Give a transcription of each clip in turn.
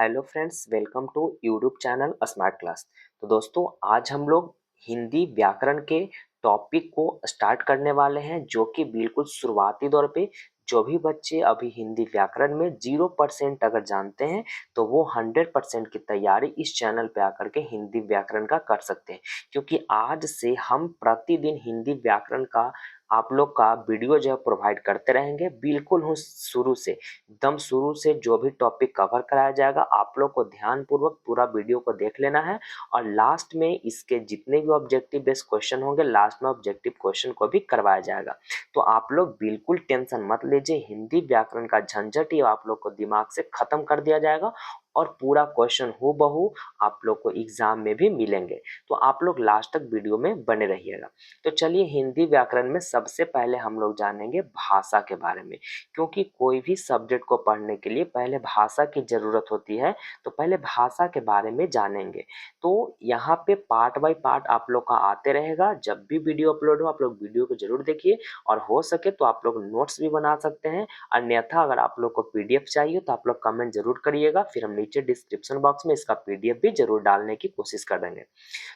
Hello friends, welcome to YouTube channel smart class. तो दोस्तों, आज हम लोग हिंदी व्याकरण के टॉपिक को स्टार्ट करने वाले हैं, जो कि बिल्कुल शुरुआती दौर पे जो भी बच्चे अभी हिंदी व्याकरण में 0% अगर जानते हैं तो वो 100% की तैयारी इस चैनल पे आकर के हिंदी व्याकरण का कर सकते हैं। क्योंकि आज से हम प्रतिदिन हिंदी व्याकरण का आप लोग का वीडियो जो है प्रोवाइड करते रहेंगे। बिल्कुल हूँ शुरू से एकदम शुरू से जो भी टॉपिक कवर कराया जाएगा आप लोग को ध्यानपूर्वक पूरा वीडियो को देख लेना है, और लास्ट में इसके जितने भी ऑब्जेक्टिव बेस्ड क्वेश्चन होंगे लास्ट में ऑब्जेक्टिव क्वेश्चन को भी करवाया जाएगा। तो आप लोग बिल्कुल टेंशन मत लीजिए, हिंदी व्याकरण का झंझट ही आप लोग को दिमाग से खत्म कर दिया जाएगा और पूरा क्वेश्चन हूबहू आप लोग को एग्जाम में भी मिलेंगे। तो आप लोग लास्ट तक वीडियो में बने रहिएगा। तो चलिए, हिंदी व्याकरण में सबसे पहले हम लोग जानेंगे भाषा के बारे में। क्योंकि कोई भी सब्जेक्ट को पढ़ने के लिए पहले भाषा की ज़रूरत होती है, तो पहले भाषा के बारे में जानेंगे। तो यहाँ पे पार्ट बाय पार्ट आप लोग का आते रहेगा। जब भी वीडियो अपलोड हो आप लोग वीडियो को जरूर देखिए, और हो सके तो आप लोग नोट्स भी बना सकते हैं। अन्यथा अगर आप लोग को पीडीएफ चाहिए तो आप लोग कमेंट जरूर करिएगा, फिर हम नीचे डिस्क्रिप्शन बॉक्स में इसका पीडीएफ भी जरूर डालने की कोशिश कर देंगे।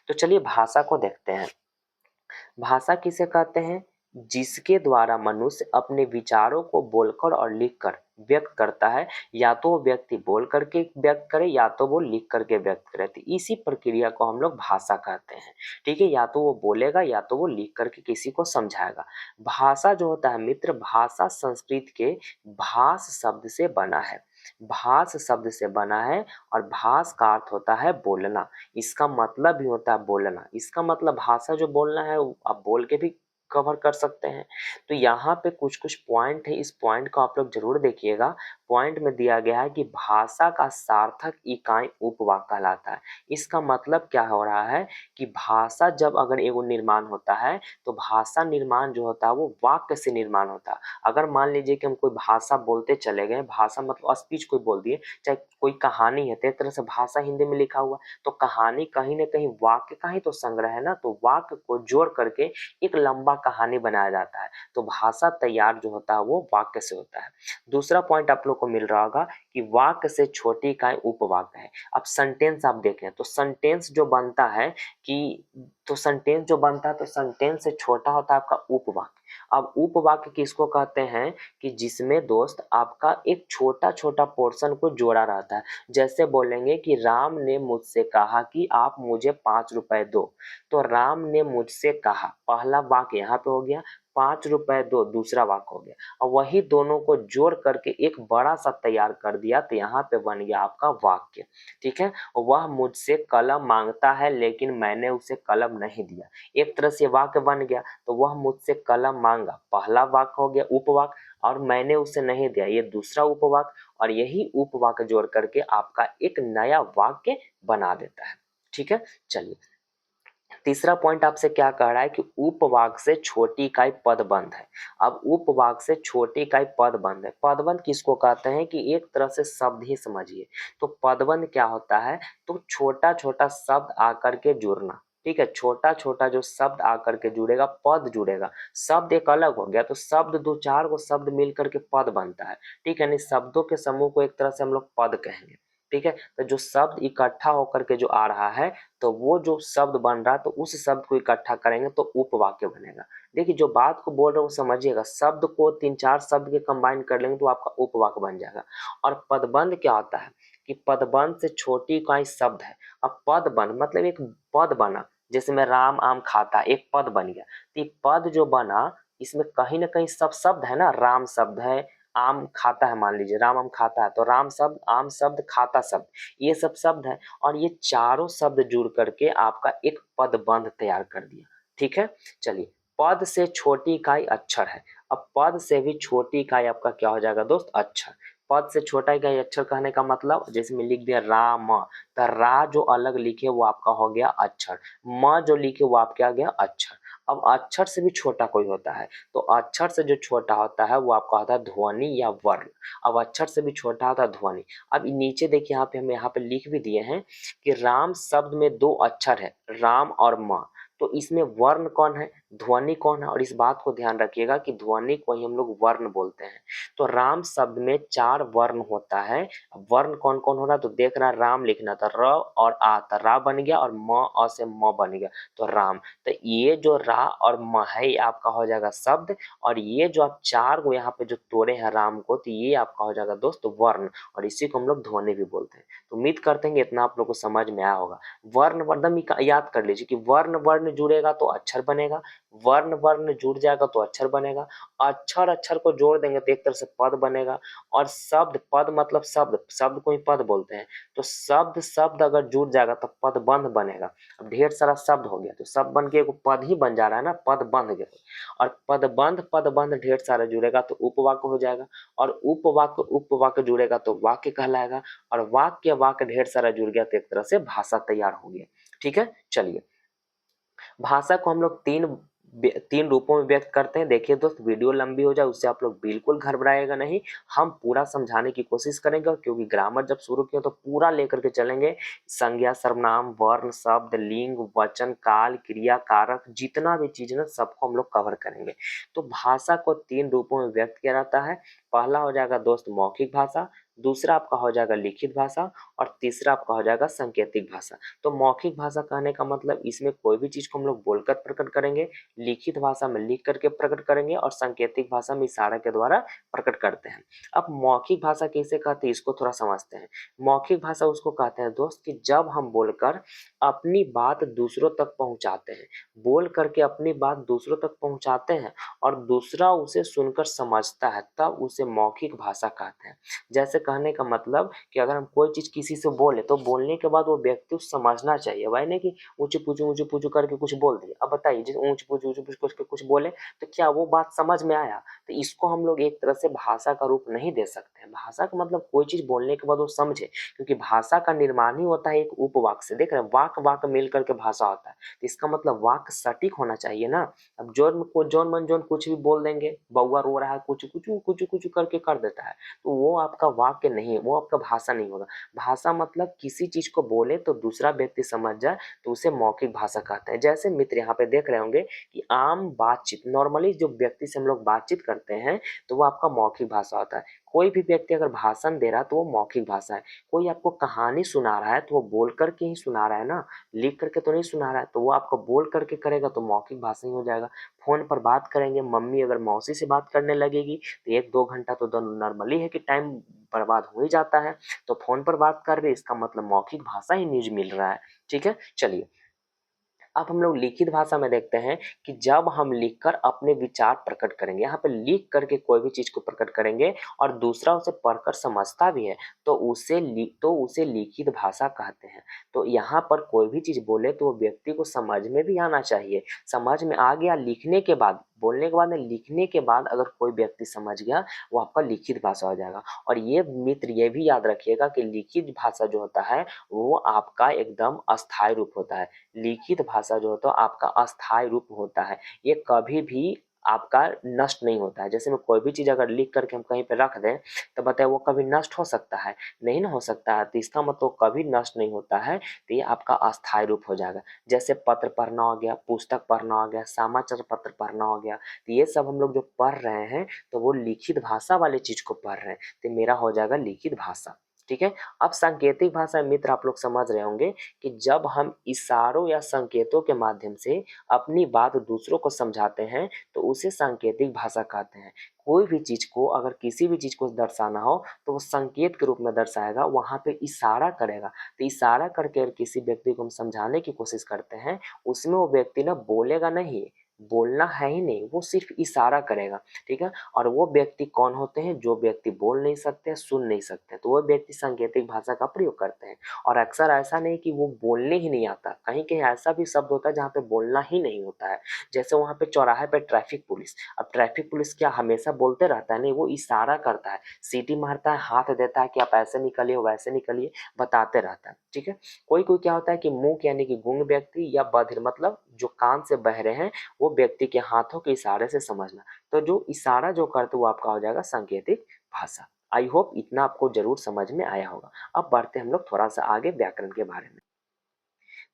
तो चलिए भाषा को देखते हैं। भाषा किसे कहते हैं? जिसके द्वारा मनुष्य अपने विचारों को बोलकर और लिखकर व्यक्त करता है। या तो वो व्यक्ति बोल करके व्यक्त करे या तो वो लिख करके व्यक्त करे, तो इसी प्रक्रिया को हम लोग भाषा कहते हैं। ठीक है, या तो वो बोलेगा या तो वो लिख करके किसी को समझाएगा। भाषा जो होता है मित्र, भाषा संस्कृत के भाष शब्द से बना है। भाष शब्द से बना है, और भाष का अर्थ होता है बोलना। इसका मतलब भी होता है बोलना। इसका मतलब भाषा जो बोलना है आप बोल के भी कवर कर सकते हैं। तो यहाँ पे कुछ कुछ पॉइंट है, इस पॉइंट को आप लोग जरूर देखिएगा। पॉइंट में दिया गया है कि भाषा का सार्थक इकाई उपवाक कहलाता है। इसका मतलब क्या हो रहा है कि भाषा जब अगर एगो निर्माण होता है तो भाषा निर्माण जो होता है वो वाक्य से निर्माण होता है। अगर मान लीजिए कि हम कोई भाषा बोलते चले गए, भाषा मतलब स्पीच कोई बोल दिए, चाहे कोई कहानी है, तो एक तरह से भाषा हिंदी में लिखा हुआ, तो कहानी कहीं ना कहीं वाक्य का ही तो संग्रह है ना। तो वाक्य को जोड़ करके एक लंबा कहानी बनाया जाता है। तो भाषा तैयार जो होता है वो वाक्य से होता है। दूसरा पॉइंट आप लोग को मिल रहा होगा कि वाक्य से छोटी इकाई उपवाक्य है। अब सेंटेंस आप देखें तो सेंटेंस जो बनता है तो सेंटेंस से छोटा होता है आपका उपवाक्य। अब उपवाक्य किसको कहते हैं कि जिसमें दोस्त आपका एक छोटा छोटा पोर्शन को जोड़ा रहता है। जैसे बोलेंगे कि राम ने मुझसे कहा कि आप मुझे 5 रुपए दो। तो राम ने मुझसे कहा, पहला वाक्य यहाँ पे हो गया। 5 रुपए दो, दूसरा वाक्य हो गया। और वही दोनों को जोड़ करके एक बड़ा सा तैयार कर दिया, तो यहाँ पे बन गया आपका वाक्य। ठीक है, वह मुझसे कलम मांगता है लेकिन मैंने उसे कलम नहीं दिया। एक तरह से वाक्य बन गया। तो वह मुझसे कलम मांगा, पहला वाक्य हो गया उपवाक्य, और मैंने उसे नहीं दिया, ये दूसरा उपवाक्य। और यही उपवाक्य जोड़ करके आपका एक नया वाक्य बना देता है। ठीक है, चलिए तीसरा पॉइंट आपसे क्या कह रहा है कि उपवाक्य से छोटी इकाई पदबंध है। अब उपवाक्य से छोटी इकाई पदबंध है। पदबंध किसको कहते हैं कि एक तरह से शब्द ही समझिए। तो पदबंध क्या होता है, तो छोटा छोटा शब्द आकर के जुड़ना। ठीक है, छोटा छोटा जो शब्द आकर के जुड़ेगा, पद जुड़ेगा। शब्द एक अलग हो गया, तो शब्द दो चार को शब्द मिल करके पद बनता है। ठीक है, नहीं शब्दों के समूह को एक तरह से हम लोग पद कहेंगे। ठीक है, तो जो शब्द इकट्ठा होकर के जो आ रहा है, तो वो जो शब्द बन रहा है तो उस शब्द को इकट्ठा करेंगे तो उपवाक्य बनेगा। देखिए जो बात को बोल रहे हो समझिएगा, शब्द को 3-4 शब्द के कंबाइन कर लेंगे तो आपका उपवाक्य बन जाएगा। और पदबंध क्या होता है कि पदबंध से छोटी इकाई शब्द है। अब पदबंध मतलब एक पद बना, जैसे मैं राम आम खाता, एक पद बन गया। तो ये पद जो बना इसमें कहीं ना कहीं सब शब्द है ना, राम शब्द है, आम खाता है, मान लीजिए राम आम खाता है, तो राम शब्द, आम शब्द, खाता शब्द, ये सब शब्द है। और ये चारों शब्द जुड़ करके आपका एक पदबंध तैयार कर दिया। ठीक है, चलिए पद से छोटी इकाई अक्षर है। अब पद से भी छोटी इकाई आपका क्या हो जाएगा दोस्त, अक्षर। पद से छोटा इकाई अक्षर कहने का मतलब, जैसे मैं लिख दिया राम, तो रा जो अलग लिखे वो आपका हो गया अक्षर, म जो लिखे वो आपका आ गया अक्षर। अब अक्षर से भी छोटा कोई होता है, तो अक्षर से जो छोटा होता है वो आपका होता है ध्वनि या वर्ण। अब अक्षर से भी छोटा होता है ध्वनि। अब नीचे देखिए यहाँ पे हम यहाँ पे लिख भी दिए हैं कि राम शब्द में 2 अक्षर है, राम और म। तो इसमें वर्ण कौन है, ध्वनि कौन है, और इस बात को ध्यान रखिएगा कि ध्वनि को ही हम लोग वर्ण बोलते हैं। तो राम शब्द में 4 वर्ण होता है। वर्ण कौन कौन हो रहा है, तो देख रहा है राम लिखना था, र और आ था, रा बन गया, और म अ से म बन गया, तो राम। तो ये जो रा और म है ये आपका हो जाएगा शब्द, और ये जो आप 4 को यहाँ पे जो तोड़े हैं राम को, तो ये आपका हो जाएगा दोस्त वर्ण, और इसी को हम लोग ध्वनि भी बोलते हैं। तो उम्मीद करते हैं कि इतना आप लोग को समझ में आया होगा। वर्ण वर्णम याद कर लीजिए कि वर्ण वर्ण जुड़ेगा तो अक्षर बनेगा, वर्ण वर्ण जुड़ जाएगा तो अक्षर बनेगा, अक्षर अक्षर को जोड़ देंगे तो एक तरह से पद बनेगा, और शब्द पद मतलब शब्द, शब्द को ही पद बोलते हैं। तो शब्द शब्द अगर जुड़ जाएगा तो पद बंध बनेगा। अब ढेर सारा शब्द हो गया तो शब्द बन के एक पद ही बन जा रहा है ना, पद बंध गया, और पद बंध ढेर सारा जुड़ेगा तो उपवाक्य हो जाएगा, और उपवाक्य जुड़ेगा तो वाक्य कहलाएगा, और वाक्य वाक्य ढेर सारा जुड़ गया तो एक तरह से भाषा तैयार हो गया। ठीक है, चलिए भाषा को हम लोग तीन रूपों में व्यक्त करते हैं। देखिए दोस्त, वीडियो लंबी हो जाए उससे आप लोग बिल्कुल घबराएगा नहीं, हम पूरा समझाने की कोशिश करेंगे, और क्योंकि ग्रामर जब शुरू किया तो पूरा लेकर के चलेंगे। संज्ञा, सर्वनाम, वर्ण, शब्द, लिंग, वचन, काल, क्रिया, कारक, जितना भी चीज ना सबको हम लोग कवर करेंगे। तो भाषा को 3 रूपों में व्यक्त किया जाता है। पहला हो जाएगा दोस्त मौखिक भाषा, दूसरा आपका हो जाएगा लिखित भाषा, और तीसरा आपका हो जाएगा सांकेतिक भाषा। तो मौखिक भाषा कहने का मतलब इसमें कोई भी चीज को हम लोग बोलकर प्रकट करेंगे, लिखित भाषा में लिख करके प्रकट करेंगे, और सांकेतिक भाषा में इशारा के द्वारा प्रकट करते हैं। अब मौखिक भाषा कैसे कहते हैं इसको थोड़ा समझते हैं। मौखिक भाषा उसको कहते हैं दोस्त कि जब हम बोलकर अपनी बात दूसरों तक पहुंचाते हैं, बोल करके अपनी बात दूसरों तक पहुंचाते हैं और दूसरा उसे सुनकर समझता है, तब उसे मौखिक भाषा कहते हैं। जैसे कहने का मतलब कि अगर हम कोई चीज किसी से बोले तो बोलने के बाद वो व्यक्ति को समझना चाहिए, वही नहीं कि ऊंचे पूछू करके कुछ बोल दिए। अब बताइए, जिस ऊंचे पूछू कुछ बोले तो क्या वो बात समझ में आया? तो इसको हम लोग एक तरह से भाषा का रूप नहीं दे सकते हैं। भाषा का मतलब कोई चीज बोलने के बाद वो समझे, क्योंकि भाषा का निर्माण ही होता है एक उपवाक से। देख रहे हैं, वाक वाक मिल करके भाषा होता है, तो इसका मतलब वाक सटीक होना चाहिए ना। अब जोन मन जोन कुछ भी बोल देंगे, बउआ रो रहा है कुछ करके कर देता है, तो वो आपका वाक्य नहीं, वो आपका भाषा नहीं होगा। भाषा मतलब किसी चीज को बोले तो दूसरा व्यक्ति समझ जाए, तो उसे मौखिक भाषा कहते हैं। जैसे मित्र यहाँ पे देख रहे होंगे कि आम बातचीत, नॉर्मली जो व्यक्ति से हम लोग बातचीत करते हैं तो वो आपका मौखिक भाषा होता है। कोई भी व्यक्ति अगर भाषण दे रहा है तो वो मौखिक भाषा है। कोई आपको कहानी सुना रहा है तो वो बोल करके ही सुना रहा है ना, लिख करके तो नहीं सुना रहा है, तो वो आपको बोल करके करेगा तो मौखिक भाषा ही हो जाएगा। फोन पर बात करेंगे, मम्मी अगर मौसी से बात करने लगेगी तो 1-2 घंटा तो नॉर्मली है कि टाइम बर्बाद हो ही जाता है। तो फोन पर बात कर रहे, इसका मतलब मौखिक भाषा ही न्यूज मिल रहा है। ठीक है, चलिए अब हम लोग लिखित भाषा में देखते हैं कि जब हम लिखकर अपने विचार प्रकट करेंगे, यहाँ पे लिख करके कोई भी चीज को प्रकट करेंगे और दूसरा उसे पढ़कर समझता भी है, तो उसे लिखित भाषा कहते हैं। तो यहाँ पर कोई भी चीज बोले तो वो व्यक्ति को समझ में भी आना चाहिए। समझ में आ गया लिखने के बाद, बोलने के बाद नहीं, लिखने के बाद अगर कोई व्यक्ति समझ गया, वो आपका लिखित भाषा हो जाएगा। और ये मित्र ये भी याद रखिएगा कि लिखित भाषा जो होता है वो आपका एकदम अस्थायी रूप होता है। लिखित भाषा जो होता है आपका अस्थायी रूप होता है, ये कभी भी आपका नष्ट नहीं होता है। जैसे में कोई भी चीज अगर लिख करके हम कहीं पे रख दें तो बताए वो कभी नष्ट हो सकता है? नहीं ना हो सकता है, तो इसका मतलब कभी नष्ट नहीं होता है, तो ये आपका अस्थायी रूप हो जाएगा। जैसे पत्र पढ़ना हो गया, पुस्तक पढ़ना हो गया, समाचार पत्र पढ़ना हो गया, तो ये सब हम लोग जो पढ़ रहे हैं तो वो लिखित भाषा वाले चीज को पढ़ रहे हैं, तो मेरा हो जाएगा लिखित भाषा। ठीक है, अब सांकेतिक भाषा मित्र आप लोग समझ रहे होंगे कि जब हम इशारों या संकेतों के माध्यम से अपनी बात दूसरों को समझाते हैं तो उसे सांकेतिक भाषा कहते हैं। कोई भी चीज को, अगर किसी भी चीज को दर्शाना हो तो वो संकेत के रूप में दर्शाएगा, वहां पे इशारा करेगा। तो इशारा करके अगर किसी व्यक्ति को हम समझाने की कोशिश करते हैं, उसमें वो व्यक्ति ना बोलेगा नहीं, बोलना है ही नहीं, वो सिर्फ इशारा करेगा। ठीक है, और वो व्यक्ति कौन होते हैं? जो व्यक्ति बोल नहीं सकते, सुन नहीं सकते, तो वो व्यक्ति सांकेतिक भाषा का प्रयोग करते हैं। और अक्सर ऐसा नहीं कि वो बोलने ही नहीं आता, कहीं कहीं ऐसा भी शब्द होता है जहाँ पे बोलना ही नहीं होता है। जैसे वहां पे चौराहे पे ट्रैफिक पुलिस, अब ट्रैफिक पुलिस क्या हमेशा बोलते रहता है? नहीं, वो इशारा करता है, सीटी मारता है, हाथ देता है कि आप ऐसे निकलिए वैसे निकलिए, बताते रहता है। ठीक है, कोई कोई क्या होता है कि मूक यानी कि गूंग व्यक्ति, या बधिर मतलब जो कान से बहरे हैं, वो व्यक्ति के हाथों के इशारे से समझना। तो जो इशारा जो करते वो आपका हो जाएगा सांकेतिक भाषा। आई होप इतना आपको जरूर समझ में आया होगा। अब बढ़ते हम लोग थोड़ा सा आगे व्याकरण के बारे में।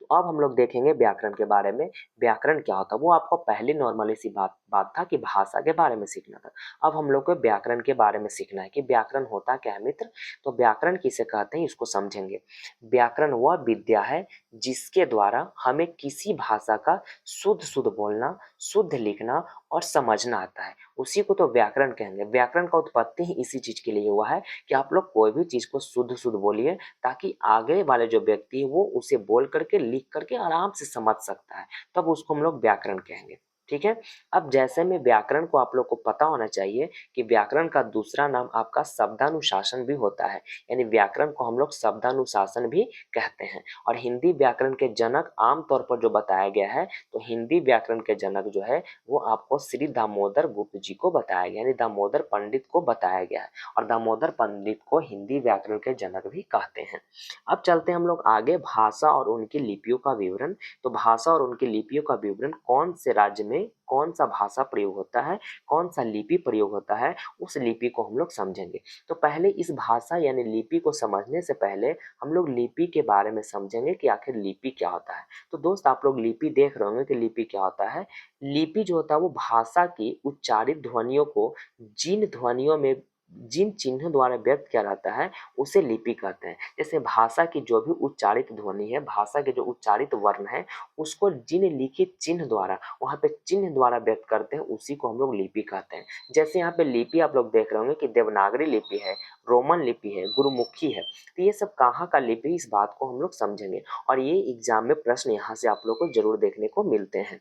तो अब हम लोग देखेंगे व्याकरण के बारे में। व्याकरण क्या होता है, वो आपको पहले नॉर्मली सी बात था कि भाषा के बारे में सीखना था। अब हम लोग को व्याकरण के बारे में सीखना है कि व्याकरण होता क्या है मित्र। तो व्याकरण किसे कहते हैं इसको समझेंगे। व्याकरण वह विद्या है जिसके द्वारा हमें किसी भाषा का शुद्ध शुद्ध बोलना, शुद्ध लिखना और समझना आता है, उसी को तो व्याकरण कहेंगे। व्याकरण का उत्पत्ति ही इसी चीज के लिए हुआ है कि आप लोग कोई भी चीज को शुद्ध शुद्ध बोलिए, ताकि आगे वाले जो व्यक्ति है वो उसे बोल करके लिख करके आराम से समझ सकता है, तब उसको हम लोग व्याकरण कहेंगे। ठीक है। अब जैसे में व्याकरण को आप लोग को पता होना चाहिए कि व्याकरण का दूसरा नाम आपका शब्दानुशासन भी होता है, यानी व्याकरण को हम लोग शब्दानुशासन भी कहते हैं। और हिंदी व्याकरण के जनक आमतौर पर जो बताया गया है, तो हिंदी व्याकरण के जनक जो है वो आपको श्री दामोदर गुप्त जी को बताया गया, यानी दामोदर पंडित को बताया गया है। और दामोदर पंडित को हिंदी व्याकरण के जनक भी कहते हैं। अब चलते हैं हम लोग आगे, भाषा और उनकी लिपियों का विवरण। तो भाषा और उनकी लिपियों का विवरण, कौन से राज्य में कौन सा भाषा प्रयोग होता है, कौन सा लिपि प्रयोग होता है, उस लिपि को हम लोग समझेंगे। तो पहले इस भाषा यानी लिपि को समझने से पहले हम लोग लिपि के बारे में समझेंगे कि आखिर लिपि क्या होता है। तो दोस्त आप लोग लिपि देख रहे होंगे कि लिपि क्या होता है। लिपि जो होता है वो भाषा की उच्चारित ध्वनियों को जिन ध्वनियों में, जिन चिन्हों द्वारा व्यक्त किया जाता है, उसे लिपि कहते हैं। जैसे भाषा की जो भी उच्चारित ध्वनि है, भाषा के जो उच्चारित वर्ण है, उसको जिन लिखित चिन्ह द्वारा, वहां पे चिन्ह द्वारा व्यक्त करते हैं, उसी को हम लोग लिपि कहते हैं। जैसे यहाँ पे लिपि आप लोग देख रहे होंगे कि देवनागरी लिपि है, रोमन लिपि है, गुरुमुखी है। तो ये सब कहाँ का लिपि, इस बात को हम लोग समझेंगे। और ये एग्जाम में प्रश्न यहाँ से आप लोग को जरूर देखने को मिलते हैं।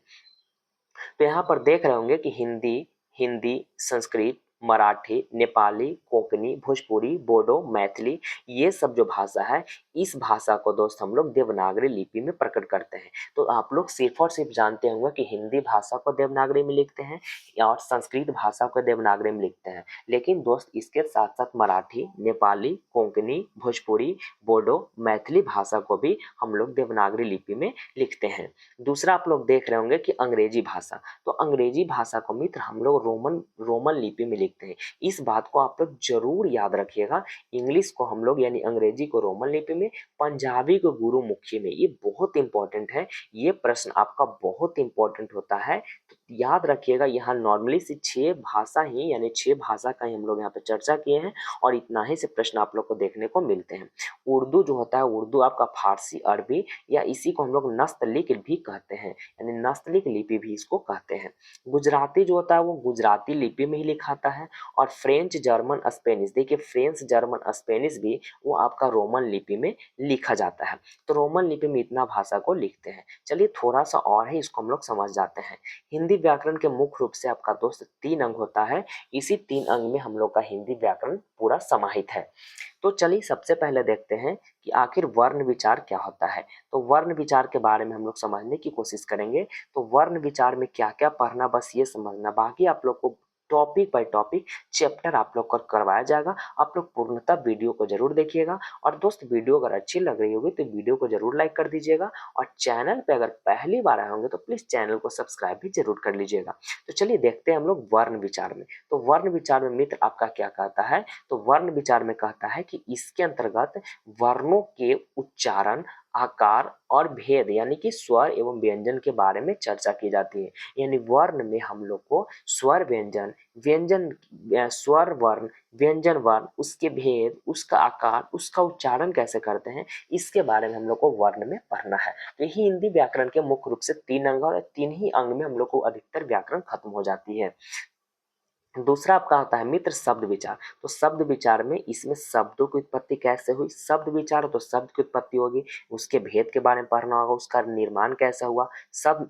तो यहाँ पर देख रहे होंगे कि हिंदी, हिंदी, संस्कृत, मराठी, नेपाली, कोंकणी, भोजपुरी, बोडो, मैथिली, ये सब जो भाषा है, इस भाषा को दोस्त हम लोग देवनागरी लिपि में प्रकट करते हैं। तो आप लोग सिर्फ और सिर्फ जानते होंगे कि हिंदी भाषा को देवनागरी में लिखते हैं और संस्कृत भाषा को देवनागरी में लिखते हैं, लेकिन दोस्त इसके साथ साथ मराठी, नेपाली, कोंकणी, भोजपुरी, बोडो, मैथिली भाषा को भी हम लोग देवनागरी लिपि में लिखते हैं। दूसरा आप लोग देख रहे होंगे कि अंग्रेजी भाषा, तो अंग्रेजी भाषा को मित्र हम लोग रोमन रोमन लिपि में लिखते हैं। इस बात को आप लोग जरूर याद रखिएगा। इंग्लिश को हम लोग यानी अंग्रेजी को रोमन लिपि में, पंजाबी को गुरुमुखी में। ये बहुत इंपॉर्टेंट है, ये प्रश्न आपका बहुत इंपॉर्टेंट होता है, तो याद रखिएगा। यहाँ नॉर्मली से 6 भाषा ही यानी 6 भाषा का ही हम लोग यहाँ पे चर्चा किए हैं, और इतना ही से प्रश्न आप लोग को देखने को मिलते हैं। उर्दू जो होता है, उर्दू आपका फारसी, अरबी, या इसी को हम लोग नस्तलिक भी कहते हैं, यानी नस्तलिक लिपि भी इसको कहते हैं। गुजराती जो होता है वो गुजराती लिपि में ही लिखाता है। और फ्रेंच, जर्मन, स्पेनिश, देखिए फ्रेंच, जर्मन, स्पेनिश भी वो आपका रोमन लिपि में लिखा जाता है। तो रोमन लिपि में इतना भाषा को लिखते हैं। चलिए थोड़ा सा और है, इसको हम लोग समझ जाते हैं। हिंदी व्याकरण के मुख्य रूप से आपका दोस्त 3 अंग होता है। इसी 3 अंग में हम लोग का हिंदी व्याकरण पूरा समाहित है। तो चलिए सबसे पहले देखते हैं कि आखिर वर्ण विचार क्या होता है। तो वर्ण विचार के बारे में हम लोग समझने की कोशिश करेंगे। तो वर्ण विचार में क्या क्या पढ़ना, बस ये समझना, बाकी आप लोग को टॉपिक बाय टॉपिक चैप्टर आप लोग को करवाया जाएगा। आप लोग पूर्णतः वीडियो को जरूर देखिएगा। और दोस्त वीडियो अगर अच्छी लग रही होगी तो वीडियो को जरूर लाइक कर दीजिएगा। और चैनल पे अगर पहली बार आए होंगे तो प्लीज चैनल को सब्सक्राइब भी जरूर कर लीजिएगा। तो चलिए देखते हैं हम लोग वर्ण विचार में। तो वर्ण विचार में मित्र आपका क्या कहता है, तो वर्ण विचार में कहता है कि इसके अंतर्गत वर्णों के उच्चारण, आकार और भेद यानी कि स्वर एवं व्यंजन के बारे में चर्चा की जाती है। यानी वर्ण में हम लोग को स्वर व्यंजन, व्यंजन स्वर वर्ण, व्यंजन वर्ण, उसके भेद, उसका आकार, उसका उच्चारण कैसे करते हैं, इसके बारे में हम लोग को वर्ण में पढ़ना है। तो यही हिंदी व्याकरण के मुख्य रूप से 3 अंग, और 3 ही अंग में हम लोग को अधिकतर व्याकरण खत्म हो जाती है। दूसरा आपका होता है मित्र शब्द विचार। तो शब्द विचार में इसमें शब्दों की उत्पत्ति कैसे हुई, शब्द विचार तो शब्द की उत्पत्ति होगी, उसके भेद के बारे में पढ़ना होगा, उसका निर्माण कैसे हुआ, सब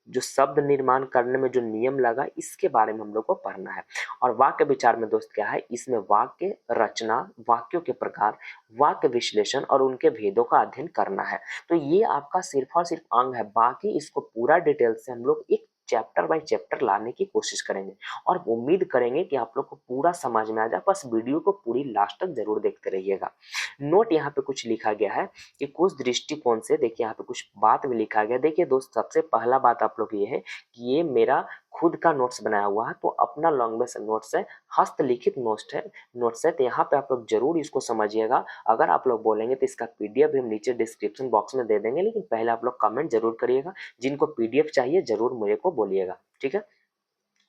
जो शब्द निर्माण करने में जो नियम लगा, इसके बारे में हम लोग को पढ़ना है। और वाक्य विचार में दोस्त क्या है, इसमें वाक्य रचना, वाक्यों के प्रकार, वाक्य विश्लेषण और उनके भेदों का अध्ययन करना है। तो ये आपका सिर्फ और सिर्फ अंग है, बाकी इसको पूरा डिटेल से हम लोग एक चैप्टर बाय चैप्टर लाने की कोशिश करेंगे। और उम्मीद करेंगे कि आप लोग को पूरा समझ में आ जाए, बस वीडियो को पूरी लास्ट तक जरूर देखते रहिएगा। नोट यहाँ पे कुछ लिखा गया है कि कुछ दृष्टिकोण से, देखिए यहाँ पे कुछ बात भी लिखा गया। देखिए दोस्त सबसे पहला बात आप लोग ये है कि ये मेरा खुद का नोट्स बनाया हुआ है, तो अपना लैंग्वेज नोट्स है, हस्तलिखित नोट्स है, तो यहाँ पे आप लोग जरूर इसको समझिएगा। अगर आप लोग बोलेंगे तो इसका पीडीएफ भी हम नीचे डिस्क्रिप्शन बॉक्स में दे देंगे, लेकिन पहले आप लोग कमेंट जरूर करिएगा। जिनको पीडीएफ चाहिए जरूर मुझे को बोलिएगा, ठीक है।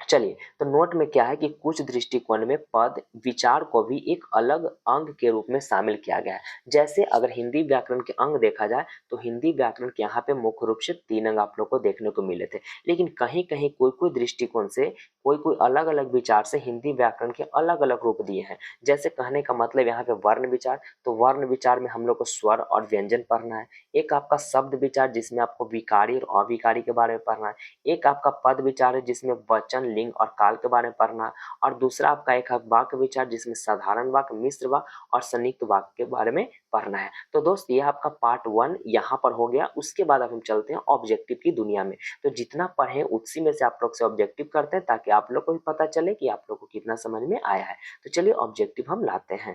चलिए, तो नोट में क्या है कि कुछ दृष्टिकोण में पद विचार को भी एक अलग अंग के रूप में शामिल किया गया है। जैसे अगर हिंदी व्याकरण के अंग देखा जाए तो हिंदी व्याकरण के यहाँ पे मुख्य रूप से 3 अंग आप लोग को देखने को मिले थे, लेकिन कहीं कहीं कोई कोई दृष्टिकोण से कोई कोई अलग अलग विचार से हिंदी व्याकरण के अलग अलग रूप दिए हैं। जैसे कहने का मतलब यहाँ पे वर्ण विचार, तो वर्ण विचार में हम लोग को स्वर और व्यंजन पढ़ना है। एक आपका शब्द विचार जिसमें आपको विकारी और अविकारी के बारे में पढ़ना है। एक आपका पद विचार है जिसमें वचन, लिंग और काल के बारे में पढ़ना है। और दूसरा आपका एक है वाक्य विचार जिसमें साधारण वाक्य, मिश्र वाक्य और संयुक्त वाक्य के बारे में पढ़ना है। तो दोस्त ये आपका पार्ट 1 यहाँ पर हो गया। उसके बाद अब हम चलते हैं ऑब्जेक्टिव की दुनिया में। तो जितना पढ़े उसी में से आप लोग से ऑब्जेक्टिव करते हैं ताकि आप लोग को भी पता चले कि आप लोग को कितना समझ में आया है। तो चलिए ऑब्जेक्टिव हम लाते हैं।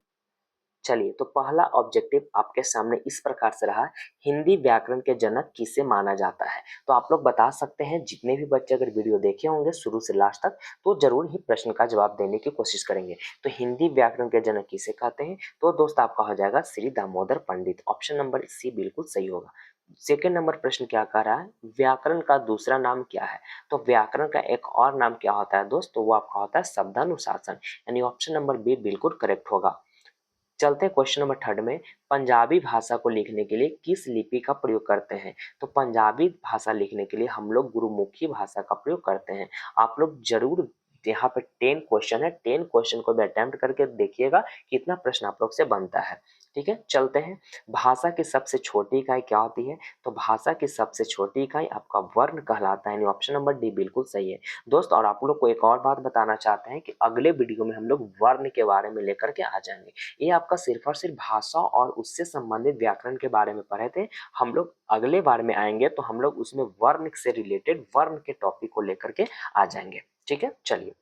चलिए, तो पहला ऑब्जेक्टिव आपके सामने इस प्रकार से रहा, हिंदी व्याकरण के जनक किसे माना जाता है। तो आप लोग बता सकते हैं, जितने भी बच्चे अगर वीडियो देखे होंगे शुरू से लास्ट तक तो जरूर ही प्रश्न का जवाब देने की कोशिश करेंगे। तो हिंदी व्याकरण के जनक किसे कहते हैं, तो दोस्त आपका हो जाएगा श्री दामोदर पंडित। ऑप्शन नंबर सी बिल्कुल सही होगा। सेकेंड नंबर प्रश्न क्या कह रहा है, व्याकरण का दूसरा नाम क्या है। तो व्याकरण का एक और नाम क्या होता है दोस्त, तो वो आपका होता है शब्दानुशासन, यानी ऑप्शन नंबर बी बिल्कुल करेक्ट होगा। चलते हैं क्वेश्चन नंबर थर्ड में, पंजाबी भाषा को लिखने के लिए किस लिपि का प्रयोग करते हैं। तो पंजाबी भाषा लिखने के लिए हम लोग गुरुमुखी भाषा का प्रयोग करते हैं। आप लोग जरूर, यहाँ पे 10 क्वेश्चन है, 10 क्वेश्चन को भी अटेम्प्ट करके देखिएगा कितना प्रश्न आप लोग से बनता है। ठीक है, चलते हैं। भाषा की सबसे छोटी इकाई क्या होती है, तो भाषा की सबसे छोटी इकाई आपका वर्ण कहलाता है, यानी ऑप्शन नंबर डी बिल्कुल सही है दोस्त। और आप लोग को एक और बात बताना चाहते हैं कि अगले वीडियो में हम लोग वर्ण के बारे में लेकर के आ जाएंगे। ये आपका सिर्फ और सिर्फ भाषा और उससे संबंधित व्याकरण के बारे में पढ़े थे। हम लोग अगले बार में आएंगे तो हम लोग उसमें वर्ण से रिलेटेड वर्ण के टॉपिक को लेकर के आ जाएंगे। ठीक है, चलिए।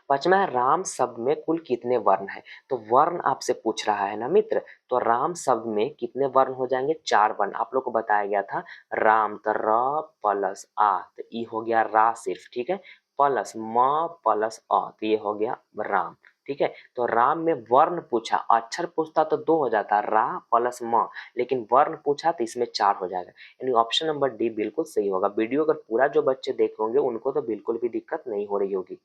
पांचवा है, राम शब्द में कुल कितने वर्ण है। तो वर्ण आपसे पूछ रहा है ना मित्र, तो राम शब्द में कितने वर्ण हो जाएंगे, 4 वर्ण आप लोग को बताया गया था। राम, तो र प्लस आ, तो ई हो गया रा सिर्फ, ठीक है, प्लस म प्लस अ, तो ये हो गया राम। ठीक है, तो राम में वर्ण पूछा, अक्षर पूछता तो 2 हो जाता, रा प्लस म, लेकिन वर्ण पूछा तो इसमें 4 हो जाएगा, यानी ऑप्शन नंबर डी बिल्कुल सही होगा। वीडियो अगर पूरा जो बच्चे देख होंगे उनको तो बिल्कुल भी दिक्कत नहीं हो रही होगी।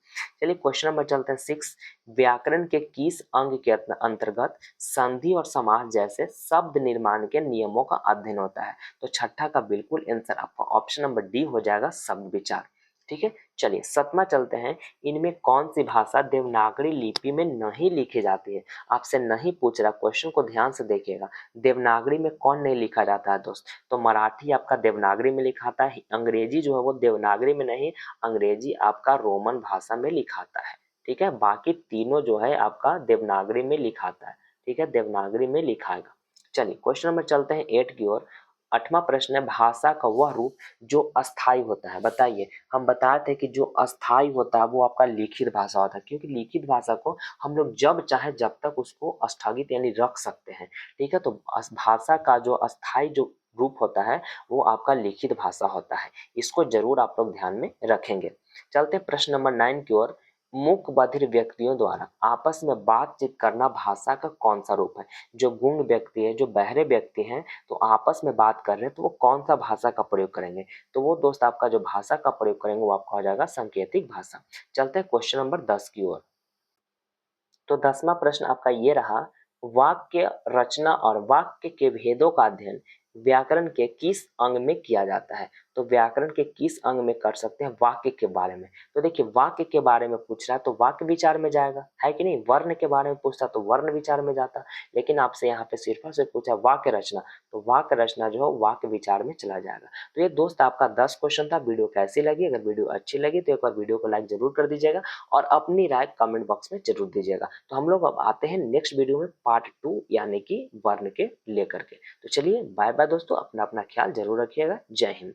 चलिए क्वेश्चन नंबर चलते हैं 6, व्याकरण के किस अंग के अंतर्गत संधि और समास जैसे शब्द निर्माण के नियमों का अध्ययन होता है। तो छठा का बिल्कुल आंसर आपका ऑप्शन नंबर डी हो जाएगा, शब्द विचार। ठीक है, चलिए सतमा चलते हैं, इनमें कौन सी भाषा देवनागरी लिपि में नहीं लिखी जाती है। आपसे नहीं पूछ रहा, क्वेश्चन को ध्यान से देखिएगा। देवनागरी में कौन नहीं लिखा जाता है दोस्त, तो मराठी आपका देवनागरी में लिखाता है, अंग्रेजी जो है वो देवनागरी में नहीं, अंग्रेजी आपका रोमन भाषा में लिखाता है। ठीक है, बाकी तीनों जो है आपका देवनागरी में लिखाता है। ठीक है, देवनागरी में लिखाएगा। चलिए क्वेश्चन नंबर चलते हैं 8 की ओर। 8वां प्रश्न है, भाषा का वह रूप जो अस्थाई होता है। बताइए, हम बताए थे कि जो अस्थाई होता है वो आपका लिखित भाषा होता है, क्योंकि लिखित भाषा को हम लोग जब चाहे जब तक उसको स्थगित यानी रख सकते हैं। ठीक है, तो भाषा का जो अस्थाई जो रूप होता है वो आपका लिखित भाषा होता है, इसको जरूर आप लोग ध्यान में रखेंगे। चलते हैं प्रश्न नंबर 9 की ओर। मूक बधिर व्यक्तियों द्वारा आपस में बातचीत करना भाषा का कौन सा रूप है। जो गूंग व्यक्ति है, जो बहरे व्यक्ति हैं, तो आपस में बात कर रहे हैं तो वो कौन सा भाषा का प्रयोग करेंगे, तो वो दोस्त आपका जो भाषा का प्रयोग करेंगे वो आपका हो जाएगा सांकेतिक भाषा। चलते हैं क्वेश्चन नंबर 10 की ओर। तो 10वां प्रश्न आपका ये रहा, वाक्य रचना और वाक्य के भेदों का अध्ययन व्याकरण के किस अंग में किया जाता है। तो व्याकरण के किस अंग में कर सकते हैं, वाक्य के बारे में। तो देखिए, वाक्य के बारे में पूछ रहा है तो वाक्य विचार में जाएगा, है कि नहीं। वर्ण के बारे में पूछता तो वर्ण विचार में जाता, लेकिन आपसे यहाँ पे सिर्फ और सिर्फ पूछा वाक्य रचना, तो वाक्य रचना जो है वाक्य विचार में चला जाएगा। तो ये दोस्त आपका 10 क्वेश्चन था। वीडियो कैसी लगी, अगर वीडियो अच्छी लगी तो एक बार वीडियो को लाइक जरूर कर दीजिएगा और अपनी राय कमेंट बॉक्स में जरूर दीजिएगा। तो हम लोग अब आते हैं नेक्स्ट वीडियो में पार्ट 2 यानी कि वर्ण के लेकर के। तो चलिए बाय बाय दोस्तों, अपना अपना ख्याल जरूर रखिएगा। जय हिंद।